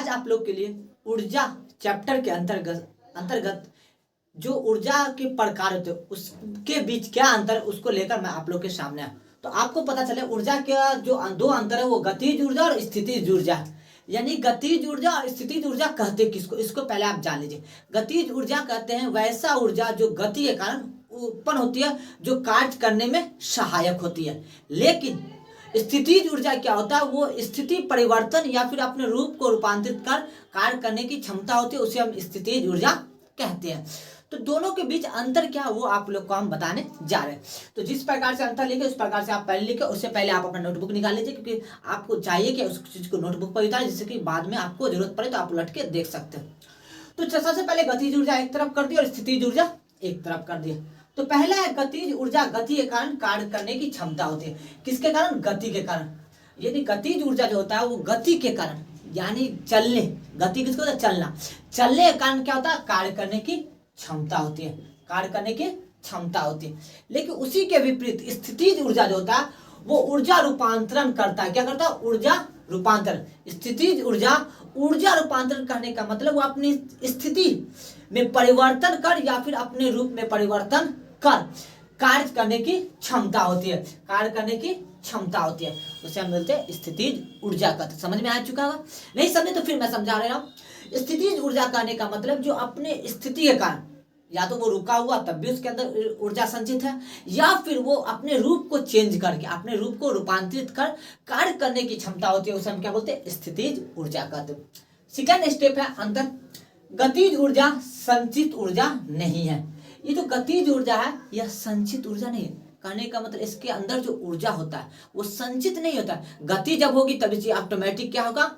आज आप लोग के लिए ऊर्जा चैप्टर के अंतर्गत जो ऊर्जा के प्रकार होते हैं उसके बीच क्या अंतर, उसको लेकर मैं आप लोग के सामने आया। तो आपको पता चले ऊर्जा का जो दो अंतर है वो गतिज ऊर्जा और स्थितिज ऊर्जा। यानी गतिज ऊर्जा और स्थितिज ऊर्जा कहते किसको, इसको पहले आप जान लीजिए। गतिज ऊर्जा कहते हैं वैसा ऊर्जा जो गति के कारण उत्पन्न होती है, जो कार्य करने में सहायक होती है। लेकिन स्थितिज ऊर्जा क्या होता है, वो स्थिति परिवर्तन या फिर अपने रूप को रूपांतरित कर कार्य करने की क्षमता होती है, उसे हम स्थितिज ऊर्जा कहते हैं। तो दोनों के बीच अंतर क्या वो आप लोग को हम बताने जा रहे हैं। तो जिस प्रकार से अंतर लिखे उस प्रकार से आप पहले लिखे, उससे पहले आप अपना नोटबुक निकाल लीजिए, क्योंकि आपको चाहिए कि उस चीज को नोटबुक पर उतारें, जिससे कि बाद में आपको जरूरत पड़े तो आप उलट के देख सकते हैं। तो सबसे पहले गतिज ऊर्जा एक तरफ कर दिया और स्थितिज ऊर्जा एक तरफ कर दिया। तो पहला है गतिज ऊर्जा, गति के कारण कार्य करने की क्षमता होती है। किसके कारण? गति के कारण। यदि गतिज ऊर्जा जो होता है वो गति के कारण यानी चलने, गति किसको होता है? चलना। चलने के कारण क्या होता है? कार्य करने की क्षमता होती है, कार्य करने की क्षमता होती है। लेकिन उसी के विपरीत स्थितिज ऊर्जा जो होता है वो ऊर्जा रूपांतरण करता है। क्या करता है? ऊर्जा रूपांतरण। स्थितिज ऊर्जा ऊर्जा रूपांतरण करने का मतलब वो अपनी स्थिति में परिवर्तन कर या फिर अपने रूप में परिवर्तन कर कार्य करने की क्षमता होती है, कार्य करने की क्षमता होती है, उसे हम बोलते हैं स्थितिज ऊर्जा का। समझ में आ चुका होगा? नहीं समझे तो फिर मैं समझा रहा हूँ। स्थितिज ऊर्जा कहने का मतलब जो अपने स्थिति के कारण या तो वो रुका हुआ तब भी उसके अंदर ऊर्जा संचित है, या फिर वो अपने रूप को चेंज करके अपने रूप को रूपांतरित कर कार्य करने की क्षमता होती है, उसे हम क्या बोलते हैं? स्थितिज ऊर्जा कहते हैं। सेकेंड स्टेप है अंतर। गतिज ऊर्जा संचित ऊर्जा नहीं है। ये जो गतिज ऊर्जा है यह संचित ऊर्जा नहीं है। कहने का मतलब इसके अंदर जो ऊर्जा होता है वो संचित नहीं होता। गति जब होगी तभी ऑटोमेटिक क्या होगा?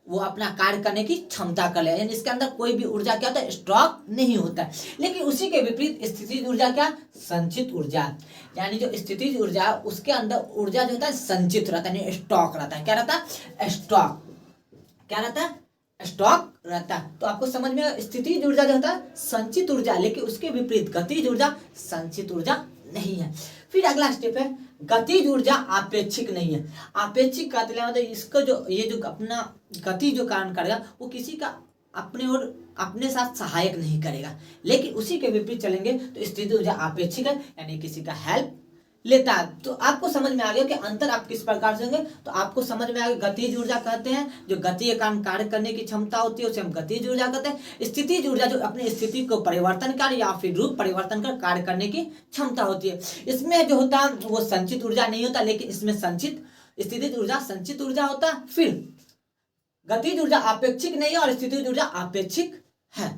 वो अपना कार्य करने की क्षमता कर ले, यानी इसके अंदर कोई भी ऊर्जा क्या होता है? स्टॉक नहीं होता है। लेकिन उसी के विपरीत स्थितिज ऊर्जा क्या? संचित ऊर्जा। यानी जो स्थितिज ऊर्जा है उसके अंदर ऊर्जा जो होता है संचित रहता है, स्टॉक रहता है। क्या रहता है? स्टॉक। क्या रहता है? स्टॉक रहता है। तो आपको समझ में, स्थितिज ऊर्जा जो होता है संचित ऊर्जा, लेकिन उसके विपरीत गतिज ऊर्जा संचित ऊर्जा नहीं है। फिर अगला स्टेप है गतिज ऊर्जा आपेक्षिक नहीं है। आपेक्षिक का मतलब इसको जो ये जो अपना गति जो कारण करेगा वो किसी का अपने और अपने साथ सहायक नहीं करेगा। लेकिन उसी के विपरीत चलेंगे तो स्थितिज ऊर्जा आपेक्षिक है, यानी किसी का हेल्प लेता है। तो आपको समझ में आ गया कि अंतर आप किस प्रकार से होंगे। तो आपको समझ में आ गया गतिज ऊर्जा कहते हैं जो गति के कारण कार्य करने की क्षमता होती है, उसे हम गतिज ऊर्जा कहते हैं। स्थितिज ऊर्जा जो अपनी स्थिति को परिवर्तन कर या फिर रूप परिवर्तन कर कार्य करने की क्षमता होती है। इसमें जो होता है वो संचित ऊर्जा नहीं होता, लेकिन इसमें संचित स्थितिज ऊर्जा संचित ऊर्जा होता है। फिर गतिज ऊर्जा आपेक्षिक नहीं है और स्थितिज ऊर्जा आपेक्षिक है।